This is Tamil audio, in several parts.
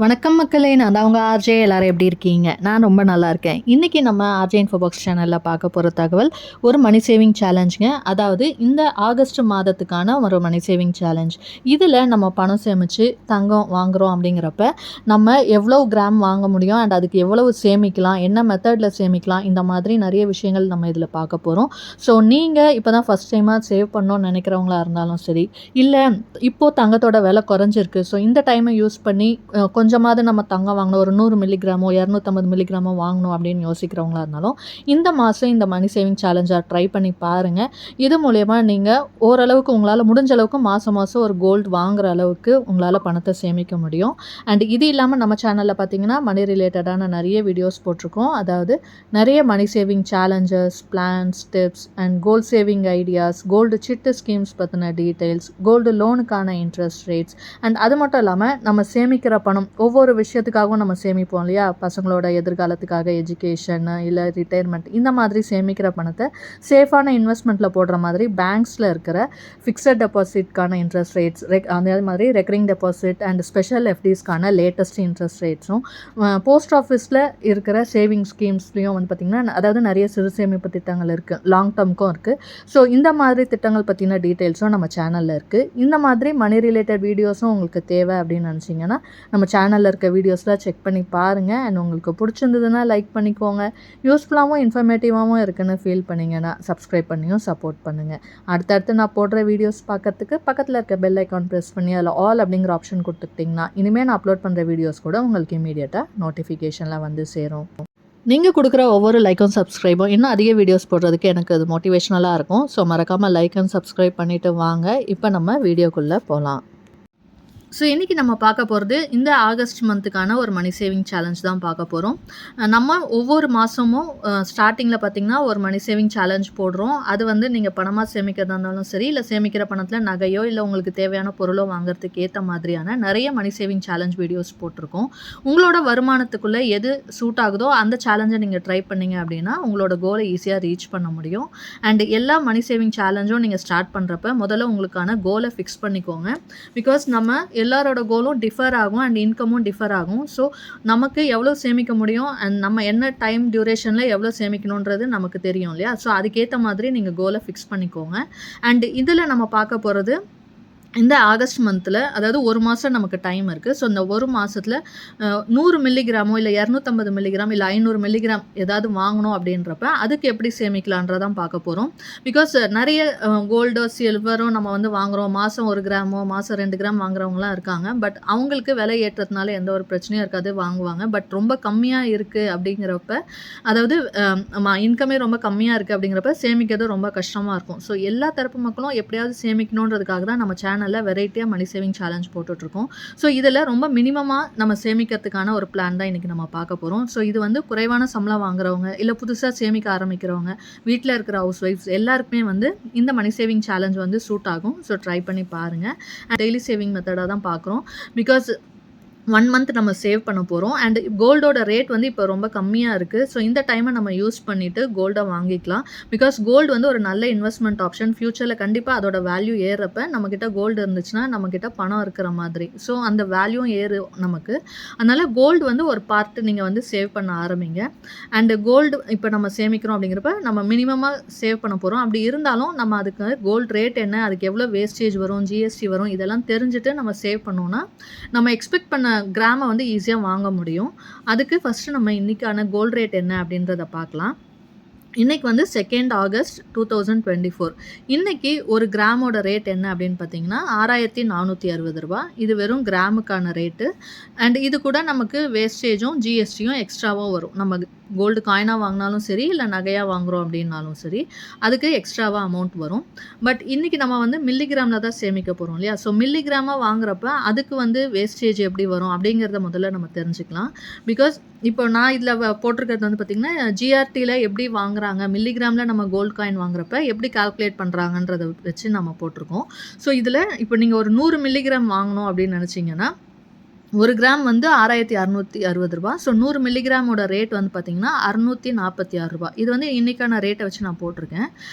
வணக்கம் மக்களே! நான் தான் உங்க ஆர்ஜே. எல்லாரும் எப்படி இருக்கீங்க? நான் ரொம்ப நல்லா இருக்கேன். இன்னைக்கு நம்ம ஆர்ஜே இன்ஃபோபாக்ஸ் சேனல்ல பார்க்க போற தகவல் ஒரு மணி சேவிங் சேலஞ்சுங்க. அதாவது இந்த ஆகஸ்ட் மாதத்துக்கான ஒரு மணி சேவிங் சேலஞ்ச். இதில நம்ம பணம் சேமிச்சு தங்கம் வாங்குறோம் அப்படிங்கிறப்ப, நம்ம எவ்வளவு கிராம் வாங்க முடியும் அண்ட் அதுக்கு எவ்வளவு சேமிக்கலாம்? என்ன மெத்தட்ல சேமிக்கலாம்? இந்த மாதிரி நிறைய விஷயங்கள் நம்ம இதில பார்க்க போறோம். ஸோ நீங்க இப்போ தான் ஃபர்ஸ்ட் டைமா சேவ் பண்ணணும்னு நினைக்கிறவங்களா இருந்தாலும் சரி, இல்ல இப்போ தங்கத்தோட விலை குறைஞ்சிருக்கு. ஸோ இந்த டைமை யூஸ் பண்ணி கொஞ்சமாவது நம்ம தங்கம் வாங்கணும். ஒரு 100 மில்லிகிராமோ, 250 மில்லிகிராமோ வாங்கணும் அப்படின்னு யோசிக்கிறவங்களா இருந்தாலும், இந்த மாதம் இந்த மணி சேவிங் சேலஞ்சை ட்ரை பண்ணி பாருங்க. இது மூலியமா நீங்க ஓரளவுக்கு உங்களால முடிஞ்ச அளவுக்கு மாசம் மாசம் ஒரு கோல்டு வாங்குற அளவுக்கு உங்களால பணத்தை சேமிக்க முடியும். அண்ட் இது இல்லாம நம்ம சேனல்ல பார்த்தீங்கன்னா, மணி ரிலேட்டடான நிறைய வீடியோஸ் போட்டிருக்கோம். அதாவது நிறைய money saving challenges, plans, tips and gold saving ideas, gold chit schemes பத்தின டீடைல்ஸ், கோல்டு லோனுக்கான இன்ட்ரெஸ்ட் ரேட்ஸ் அண்ட் அது மட்டும் இல்லாம நம்ம சேமிக்கிற பணம் ஒவ்வொரு விஷயத்துக்காகவும் நம்ம சேமிப்போம் இல்லையா? பசங்களோட எதிர்காலத்துக்காக எஜுகேஷன், இல்லை ரிட்டையர்மெண்ட், இந்த மாதிரி சேமிக்கிற பணத்தை சேஃபான இன்வெஸ்ட்மெண்ட்டில் போடுற மாதிரி பேங்க்ஸில் இருக்கிற ஃபிக்ஸட் டெபாசிட்கான இன்ட்ரெஸ்ட் ரேட்ஸ், அதே மாதிரி ரெக்கரிங் டெபாசிட் அண்ட் ஸ்பெஷல் எஃப்டிஸ்க்கான லேட்டஸ்ட் இன்ட்ரெஸ்ட் ரேட்ஸும், போஸ்ட் ஆஃபீஸில் இருக்கிற சேவிங் ஸ்கீம்ஸ்லையும் வந்து பார்த்திங்கன்னா, அதாவது நிறைய சிறு சேமிப்பு திட்டங்கள் இருக்குது, லாங் டேர்முக்கும் இருக்குது. ஸோ இந்த மாதிரி திட்டங்கள் பற்றின டீட்டெயில்ஸும் நம்ம சேனலில் இருக்குது. இந்த மாதிரி மணி ரிலேட்டட் வீடியோஸும் உங்களுக்கு தேவை அப்படின்னு நினச்சிங்கன்னா, நம்ம சேனலில் இருக்க வீடியோஸ்லாம் செக் பண்ணி பாருங்கள். அண்ட் உங்களுக்கு பிடிச்சிருந்ததுன்னா லைக் பண்ணிக்கோங்க. யூஸ்ஃபுல்லாகவும் இன்ஃபர்மேட்டிவாகவும் இருக்குன்னு ஃபீல் பண்ணிங்கன்னா சப்ஸ்கிரைப் பண்ணியும் சப்போர்ட் பண்ணுங்கள். அடுத்தடுத்து நான் போடுற வீடியோஸ் பார்க்கறதுக்கு பக்கத்தில் இருக்க பெல் ஐக்கான் ப்ரெஸ் பண்ணி அதில் ஆல் அப்படிங்கிற ஆப்ஷன் கொடுத்துக்கிட்டிங்கன்னா, இனிமேல் நான் அப்லோட் பண்ணுற வீடியோஸ் கூட உங்களுக்கு இமீடியட்டாக நோட்டிஃபிகேஷனில் வந்து சேரும். நீங்கள் கொடுக்குற ஒவ்வொரு லைக்கும் சப்ஸ்கிரைபும் இன்னும் அதிக வீடியோஸ் போடுறதுக்கு எனக்கு அது மோட்டிவேஷ்னலாக இருக்கும். ஸோ மறக்காமல் லைக் அண்ட் சப்ஸ்கிரைப் பண்ணிவிட்டு வாங்க. இப்போ நம்ம வீடியோக்குள்ளே போகலாம். ஸோ இன்றைக்கி நம்ம பார்க்க போகிறது இந்த ஆகஸ்ட் மந்த்துக்கான ஒரு மணி சேவிங் சேலஞ்ச் தான் பார்க்க போகிறோம். நம்ம ஒவ்வொரு மாதமும் ஸ்டார்டிங்கில் பார்த்திங்கன்னா ஒரு மணி சேவிங் சேலஞ்ச் போடுறோம். அது வந்து நீங்கள் பணமாக சேமிக்கிறதா இருந்தாலும் சரி, இல்லை சேமிக்கிற பணத்தில் நகையோ இல்லை உங்களுக்கு தேவையான பொருளோ வாங்குறதுக்கு ஏற்ற மாதிரியான நிறைய மணி சேவிங் சேலஞ்ச் வீடியோஸ் போட்டிருக்கோம். உங்களோட வருமானத்துக்குள்ளே எது சூட் ஆகுதோ அந்த சேலஞ்சை நீங்கள் ட்ரை பண்ணிங்க அப்படின்னா உங்களோட கோலை ஈஸியாக ரீச் பண்ண முடியும். அண்ட் எல்லா மணி சேவிங் சேலஞ்சும் நீங்கள் ஸ்டார்ட் பண்ணுறப்ப முதல்ல உங்களுக்கான கோலை ஃபிக்ஸ் பண்ணிக்கோங்க. பிகாஸ் நம்ம எல்லாரோட கோலும் டிஃபர் ஆகும் அண்ட் இன்கமும் டிஃபர் ஆகும். ஸோ நமக்கு எவ்வளோ சேமிக்க முடியும் அண்ட் நம்ம என்ன டைம் டியூரேஷனில் எவ்வளோ சேமிக்கணுன்றது நமக்கு தெரியும் இல்லையா? ஸோ அதுக்கேற்ற மாதிரி நீங்கள் கோலை ஃபிக்ஸ் பண்ணிக்கோங்க. அண்ட் இதில் நம்ம பார்க்க போகிறது இந்த ஆகஸ்ட் மந்தில், அதாவது ஒரு மாதம் நமக்கு டைம் இருக்குது. ஸோ இந்த ஒரு மாதத்தில் 100 மில்லிகிராமோ இல்லை 250 மில்லிகிராம் இல்லை 500 மில்லிகிராம் ஏதாவது வாங்கணும் அப்படின்றப்ப அதுக்கு எப்படி சேமிக்கலான்றதான் பார்க்க போகிறோம். பிகாஸ் நிறைய கோல்டோ சில்வரோ நம்ம வந்து வாங்குகிறோம். மாதம் 1 கிராமோ மாதம் 2 கிராம் வாங்குறவங்களாம் இருக்காங்க. பட் அவங்களுக்கு விலை ஏற்றதுனால எந்த ஒரு பிரச்சனையும் இருக்காது, வாங்குவாங்க. பட் ரொம்ப கம்மியாக இருக்குது அப்படிங்கிறப்ப, அதாவது இன்கமே ரொம்ப கம்மியாக இருக்குது அப்படிங்கிறப்ப சேமிக்கிறது ரொம்ப கஷ்டமாக இருக்கும். ஸோ எல்லா தரப்பு மக்களும் எப்படியாவது சேமிக்கணுன்றதுக்காக தான் நம்ம சேனலில் வெரைட்டியாக மணி சேவிங் சேலஞ்ச் போட்டுட்ருக்கோம். ஸோ இதில் ரொம்ப மினிமமாக நம்ம சேமிக்கிறதுக்கான ஒரு பிளான் தான் இன்றைக்கி நம்ம பார்க்க போகிறோம். ஸோ இது வந்து குறைவான சம்பளம் வாங்குறவங்க, இல்லை புதுசாக சேமிக்க ஆரம்பிக்கிறவங்க, வீட்டில் இருக்கிற ஹவுஸ் ஒய்ஃப்ஸ் எல்லாருக்குமே வந்து இந்த மணி சேவிங் சேலஞ்ச் வந்து சூட் ஆகும். ஸோ ட்ரை பண்ணி பாருங்கள். டெய்லி சேவிங் மெத்தடாக தான் பார்க்குறோம். பிகாஸ் 1 மந்த் நம்ம சேவ் பண்ண போகிறோம். அண்ட் கோல்டோட ரேட் வந்து இப்போ ரொம்ப கம்மியாக இருக்குது. ஸோ இந்த டைமை நம்ம யூஸ் பண்ணிவிட்டு கோல்டை வாங்கிக்கலாம். பிகாஸ் கோல்டு வந்து ஒரு நல்ல இன்வெஸ்ட்மெண்ட் ஆப்ஷன். ஃப்யூச்சரில் கண்டிப்பாக அதோட வேல்யூ ஏறுறப்ப நம்மக்கிட்ட கோல்டு இருந்துச்சுன்னா நம்மக்கிட்ட பணம் இருக்கிற மாதிரி. ஸோ அந்த வேல்யூவும் ஏறும் நமக்கு. அதனால் கோல்டு வந்து ஒரு பார்ட்டு நீங்கள் வந்து சேவ் பண்ண ஆரம்பிங்க. அண்டு கோல்டு இப்போ நம்ம சேமிக்கிறோம் அப்படிங்கிறப்ப நம்ம மினிமமாக சேவ் பண்ண போகிறோம். அப்படி இருந்தாலும் நம்ம அதுக்கு கோல்டு ரேட் என்ன, அதுக்கு எவ்வளோ வேஸ்டேஜ் வரும், ஜிஎஸ்டி வரும், இதெல்லாம் தெரிஞ்சுட்டு நம்ம சேவ் பண்ணோன்னா நம்ம எக்ஸ்பெக்ட் பண்ண கிராமை வந்து ஈஸியாக வாங்க முடியும். அதுக்கு ஃபஸ்ட்டு நம்ம இன்றைக்கான கோல்டு ரேட் என்ன அப்படின்றத பார்க்கலாம். இன்றைக்கி வந்து 2 ஆகஸ்ட் 2024. இன்றைக்கி ஒரு கிராமோட ரேட் என்ன அப்படின்னு பார்த்தீங்கன்னா 6460 ரூபா. இது வெறும் கிராமுக்கான ரேட்டு. அண்ட் இது கூட நமக்கு வேஸ்டேஜும் ஜிஎஸ்டியும் எக்ஸ்ட்ராவாக வரும். நம்ம கோல்டு காயினாக வாங்கினாலும் சரி, இல்லை நகையாக வாங்குகிறோம் அப்படின்னாலும் சரி, அதுக்கு எக்ஸ்ட்ராவாக அமௌண்ட் வரும். பட் இன்றைக்கி நம்ம வந்து மில்லிகிராமில் தான் சேமிக்க போகிறோம் இல்லையா? ஸோ மில்லிகிராமாக வாங்குறப்ப அதுக்கு வந்து வேஸ்டேஜ் எப்படி வரும் அப்படிங்கிறத முதல்ல நம்ம தெரிஞ்சுக்கலாம். பிகாஸ் இப்போ நான் இதில் போட்டிருக்கிறது வந்து பார்த்திங்கன்னா ஜிஆர்டியில் எப்படி வாங்குறாங்க, மில்லிகிராமில் நம்ம கோல்டு காயின் வாங்குறப்ப எப்படி கால்குலேட் பண்ணுறாங்கன்றதை வச்சு நம்ம போட்டிருக்கோம். ஸோ இதில் இப்போ நீங்கள் ஒரு 100 மில்லிகிராம் வாங்கணும் அப்படின்னு நினச்சிங்கன்னா 1 கிராம் வந்து ரூ. 6,660. ஸோ 100 மில்லிகிராமோட ரேட் வந்து பார்த்தீங்கன்னா ரூ. 646. இது வந்து இன்னைக்கான ரேட்டை வச்சு நான் போட்டிருக்கேன்.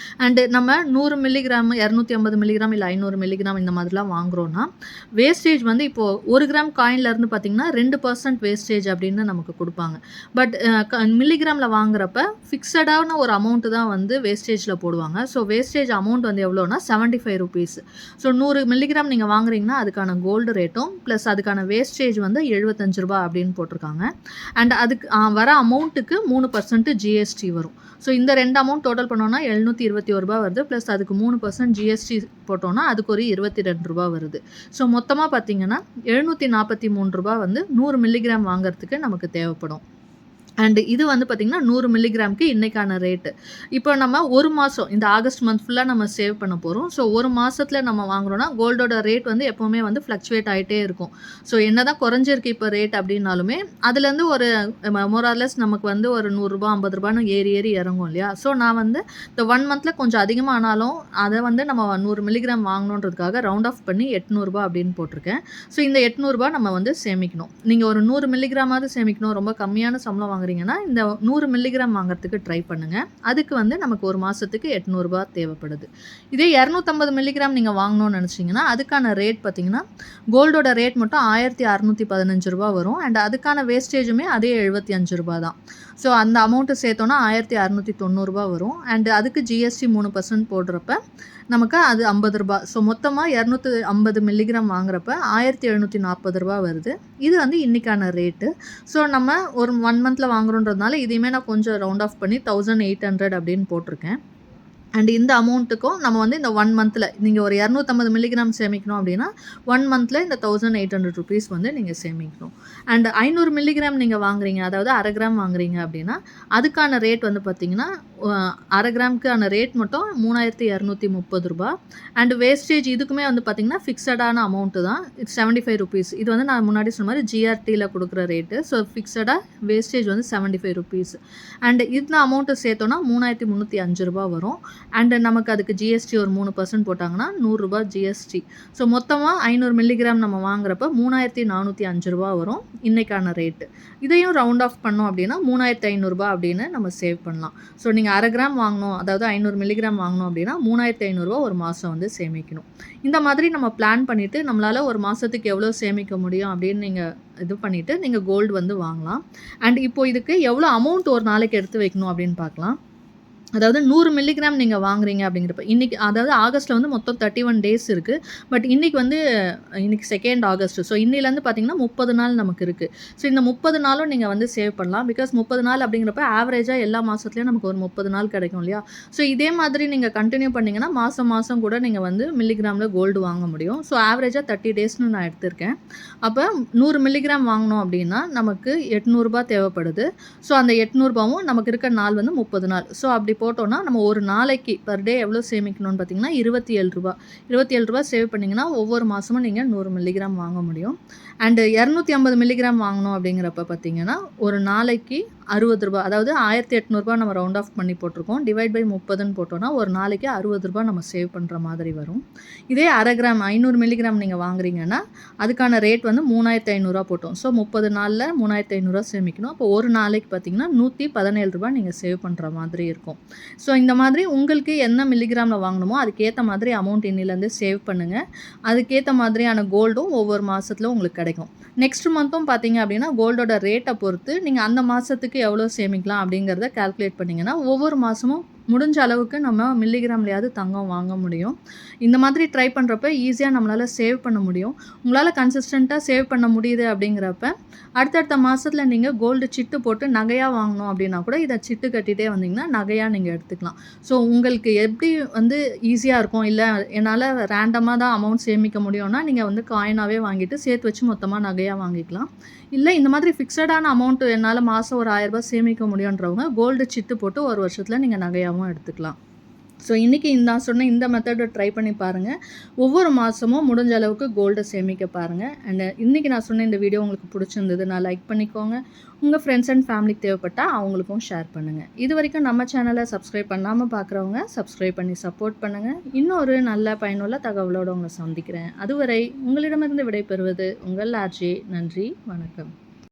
அண்டு நம்ம 100 மில்லிகிராம், 250 மில்லிகிராம் இல்லை 500 மில்லிகிராம் இந்த மாதிரிலாம் வாங்குறோம்னா, வேஸ்டேஜ் வந்து இப்போது 1 கிராம் காயின்லேருந்து பார்த்தீங்கன்னா 2% வேஸ்டேஜ் அப்படின்னு நமக்கு கொடுப்பாங்க. பட் மில்லிகிராமில் வாங்குறப்ப ஃபிக்ஸடான ஒரு அமௌண்ட்டு தான் வந்து வேஸ்டேஜில் போடுவாங்க. ஸோ வேஸ்டேஜ் அமௌண்ட் வந்து எவ்வளோனா ₹75. ஸோ 100 மில்லிகிராம் நீங்கள் வாங்குறீங்கன்னா அதுக்கான கோல்டு ரேட்டும் ப்ளஸ் அதுக்கான வேஸ்டேஜ் வந்து ₹75 அப்படின்னு போட்டிருக்காங்க. அண்ட் அதுக்கு வர அமௌண்ட்டுக்கு 3% ஜிஎஸ்டி வரும். ஸோ இந்த 2 அமௌண்ட் டோட்டல் பண்ணோன்னா ₹721 வருது. ப்ளஸ் அதுக்கு 3% ஜிஎஸ்டி போட்டோன்னா அதுக்கு ஒரு ₹22 வருது. ஸோ மொத்தமாக பார்த்தீங்கன்னா ₹743 வந்து 100 மில்லிகிராம் வாங்குறதுக்கு நமக்கு தேவைப்படும். அண்ட் இது வந்து பார்த்திங்கன்னா 100 மில்லிகிராமுக்கு இன்றைக்கான ரேட்டு. இப்போ நம்ம ஒரு மாதம் இந்த ஆகஸ்ட் மந்த் ஃபுல்லாக நம்ம சேவ் பண்ண போகிறோம். ஸோ ஒரு மாதத்தில் நம்ம வாங்குறோன்னா கோல்டோட ரேட் வந்து எப்போவுமே வந்து ஃப்ளக்சுவேட் ஆகிட்டே இருக்கும். ஸோ என்ன தான் குறைஞ்சிருக்கு இப்போ ரேட் அப்படின்னாலுமே அதுலேருந்து ஒரு மோரார்லெஸ் நமக்கு வந்து ஒரு ₹100 ₹50 ஏறி ஏறி இறங்கும் இல்லையா? ஸோ நான் வந்து இந்த 1 மந்தில் கொஞ்சம் அதிகமாக ஆனாலும் அதை வந்து நம்ம 100 மில்லிகிராம் வாங்கணுன்றதுக்காக ரவுண்ட் ஆஃப் பண்ணி ₹800 அப்படின்னு போட்டிருக்கேன். ஸோ இந்த ₹800 நம்ம வந்து சேமிக்கணும். நீங்கள் ஒரு 100 மில்லிகிராமாவது சேமிக்கணும். ரொம்ப கம்மியான சம்பளம் வாங்குறீங்கன்னா இந்த 100 மில்லிகிராம் வாங்குறதுக்கு ட்ரை பண்ணுங்கள். அதுக்கு வந்து நமக்கு ஒரு மாதத்துக்கு ₹800 தேவைப்படுது. இதே 250 மில்லிகிராம் நீங்கள் வாங்கணும்னு நினச்சிங்கன்னா அதுக்கான ரேட் பார்த்தீங்கன்னா கோல்டோட ரேட் மட்டும் ₹1615 வரும். அண்ட் அதுக்கான வேஸ்டேஜுமே அதே ₹75 தான். ஸோ அந்த அமௌண்ட்டு சேர்த்தோன்னா ₹1690 வரும். அண்ட் அதுக்கு ஜிஎஸ்டி 3% போடுறப்ப நமக்கு அது ₹50. ஸோ மொத்தமாக 250 மில்லிகிராம் வாங்குறப்ப ₹1740 வருது. இது வந்து இன்றைக்கான ரேட்டு. ஸோ நம்ம ஒரு 1 மந்தில் வாங்குறோன்றதுனால இதையுமே நான் கொஞ்சம் ரவுண்ட் ஆஃப் பண்ணி 1800 அப்படின்னு போட்டிருக்கேன். அண்ட் இந்த அமௌண்ட்டுக்கும் நம்ம வந்து இந்த 1 மந்தில் நீங்கள் ஒரு 250 மில்லிகிராம் சேமிக்கணும் அப்படின்னா 1 மந்தில் இந்த ₹1800 வந்து நீங்கள் சேமிக்கணும். அண்ட் 500 மில்லிகிராம் நீங்கள் வாங்குறீங்க, அதாவது அரை கிராம் வாங்குறீங்க அப்படின்னா அதுக்கான ரேட் வந்து பார்த்தீங்கன்னா அரை கிராமுக்கான ரேட் மட்டும் ₹3230. அண்ட் வேஸ்டேஜ் இதுக்குமே வந்து பார்த்தீங்கன்னா ஃபிக்ஸடான அமௌண்ட்டு தான். ₹75. இது வந்து நான் முன்னாடி சொன்ன மாதிரி ஜிஆர்டியில் கொடுக்குற ரேட்டு. ஸோ ஃபிக்ஸடாக வேஸ்டேஜ் வந்து ₹75. அண்ட் இந்த அமௌண்ட்டு சேர்த்தோன்னா ₹3305 வரும். அண்டு நமக்கு அதுக்கு ஜிஎஸ்டி ஒரு 3% போட்டாங்கன்னா ₹100 ஜிஎஸ்டி. ஸோ மொத்தமாக 500 மில்லிகிராம் நம்ம வாங்குறப்ப ₹3405 வரும் இன்றைக்கான ரேட்டு. இதையும் ரவுண்ட் ஆஃப் பண்ணோம் அப்படின்னா ₹3500 அப்படின்னு நம்ம சேவ் பண்ணலாம். ஸோ நீங்கள் அரை கிராம் வாங்கணும், அதாவது 500 மில்லிகிராம் வாங்கணும் அப்படின்னா ₹3500 ஒரு மாதம் வந்து சேமிக்கணும். இந்த மாதிரி நம்ம பிளான் பண்ணிவிட்டு நம்மளால் ஒரு மாதத்துக்கு எவ்வளோ சேமிக்க முடியும் அப்படின்னு நீங்கள் இது பண்ணிவிட்டு நீங்கள் கோல்டு வந்து வாங்கலாம். அண்ட் இப்போது இதுக்கு எவ்வளோ அமௌண்ட் ஒரு நாளைக்கு எடுத்து வைக்கணும் அப்படின்னு பார்க்கலாம். அதாவது 100 மில்லிகிராம் நீங்கள் வாங்குறீங்க அப்படிங்கிறப்ப இன்றைக்கி அதாவது ஆகஸ்ட்டில் வந்து மொத்தம் 31 டேஸ் இருக்குது. பட் இன்றைக்கி வந்து இன்றைக்கி 2 ஆகஸ்ட். ஸோ இன்னிலேருந்து பார்த்தீங்கன்னா 30 நாள் நமக்கு இருக்குது. ஸோ இந்த 30 நாளும் நீங்கள் வந்து சேவ் பண்ணலாம். பிகாஸ் 30 நாள் அப்படிங்கிறப்ப ஆவரேஜாக எல்லா மாதத்துலேயும் நமக்கு ஒரு 30 நாள் கிடைக்கும் இல்லையா? ஸோ இதே மாதிரி நீங்கள் கண்டினியூ பண்ணிங்கன்னா மாதம் கூட நீங்கள் வந்து மில்லிகிராமில் கோல்டு வாங்க முடியும். ஸோ ஆவரேஜாக 30 டேஸ்னு நான் எடுத்திருக்கேன். அப்போ 100 மில்லிகிராம் வாங்கினோம் அப்படின்னா நமக்கு ₹800 தேவைப்படுது. ஸோ அந்த ₹800வும் நமக்கு இருக்க நாள் வந்து 30 நாள். ஸோ அப்படி போட்டோன்னா நம்ம ஒரு நாளைக்கு பர் டே எவ்வளோ சேமிக்கணும்னு பார்த்தீங்கன்னா ₹27 சேவ் பண்ணிங்கன்னா ஒவ்வொரு மாதமும் நீங்கள் 100 மில்லிகிராம் வாங்க முடியும். அண்டு 250 மில்லிகிராம் வாங்கணும் அப்படிங்கிறப்ப பார்த்தீங்கன்னா ஒரு நாளைக்கு ₹60, அதாவது ₹1800 நம்ம ரவுண்ட் ஆஃப் பண்ணி போட்டிருக்கோம். டிவைட் பை 30ன்னு போட்டோன்னா ஒரு நாளைக்கு ₹60 நம்ம சேவ் பண்ணுற மாதிரி வரும். இதே அரை கிராம் 500 மில்லிகிராம் நீங்கள் வாங்குறீங்கன்னா அதுக்கான ரேட் வந்து ₹3500 போட்டோம். ஸோ 30 நாளில் ₹3500 சேமிக்கணும். அப்போ ஒரு நாளைக்கு பார்த்தீங்கன்னா ₹117 நீங்கள் சேவ் பண்ணுற மாதிரி இருக்கும். ஸோ இந்த மாதிரி உங்களுக்கு என்ன மில்லிகிராமில் வாங்கணுமோ அதுக்கேற்ற மாதிரி அமௌண்ட் இன்னிலேருந்து சேவ் பண்ணுங்கள். அதுக்கேற்ற மாதிரியான கோல்டும் ஒவ்வொரு மாதத்தில் உங்களுக்கு கிடைக்கும். நெக்ஸ்ட் மந்த்தும் பார்த்தீங்க அப்படின்னா கோல்டோட ரேட்டை பொறுத்து நீங்கள் அந்த மாதத்துக்கு எவ்வளோ சேமிக்கலாம் அப்படிங்கிறத கால்குலேட் பண்ணிங்கன்னா ஒவ்வொரு மாதமும் முடிஞ்ச அளவுக்கு நம்ம மில்லிகிராம்லையாவது தங்கம் வாங்க முடியும். இந்த மாதிரி ட்ரை பண்ணுறப்ப ஈஸியாக நம்மளால் சேவ் பண்ண முடியும். உங்களால் கன்சிஸ்டண்ட்டாக சேவ் பண்ண முடியுது அப்படிங்கிறப்ப அடுத்தடுத்த மாதத்தில் நீங்கள் கோல்டு சிட்டு போட்டு நகையாக வாங்கணும் அப்படின்னா கூட இதை சிட்டு கட்டிகிட்டே வந்தீங்கன்னா நகையாக நீங்கள் எடுத்துக்கலாம். ஸோ உங்களுக்கு எப்படி வந்து ஈஸியாக இருக்கும், இல்லை என்னால் ரேண்டமாக தான் அமௌண்ட் சேமிக்க முடியும்னா நீங்கள் வந்து காயினாகவே வாங்கிட்டு சேர்த்து வச்சு மொத்தமாக நகையாக வாங்கிக்கலாம். இல்லை இந்த மாதிரி ஃபிக்ஸடான அமௌண்ட்டு என்னால் மாதம் ஒரு ₹1000 சேமிக்க முடியுன்றவங்க கோல்டு சிட்டு போட்டு ஒரு வருஷத்தில் நீங்கள் நகையாகவும் எடுத்துக்கலாம். ஸோ இன்றைக்கி நான் சொன்ன இந்த மெத்தடை ட்ரை பண்ணி பாருங்கள். ஒவ்வொரு மாதமும் முடிஞ்ச அளவுக்கு கோல்டை சேமிக்க பாருங்கள். அண்டு இன்றைக்கி நான் சொன்ன இந்த வீடியோ உங்களுக்கு பிடிச்சிருந்ததுன்னா லைக் பண்ணிக்கோங்க. உங்கள் ஃப்ரெண்ட்ஸ் அண்ட் ஃபேமிலிக்கு தேவைப்பட்டால் அவங்களுக்கும் ஷேர் பண்ணுங்கள். இது வரைக்கும் நம்ம சேனலை சப்ஸ்கிரைப் பண்ணாமல் பார்க்குறவங்க சப்ஸ்கிரைப் பண்ணி சப்போர்ட் பண்ணுங்கள். இன்னொரு நல்ல பயனுள்ள தகவலோடு உங்களை சந்திக்கிறேன். அதுவரை உங்களிடமிருந்து விடைபெறுவது உங்கள் ஆர்ஜே. நன்றி, வணக்கம்.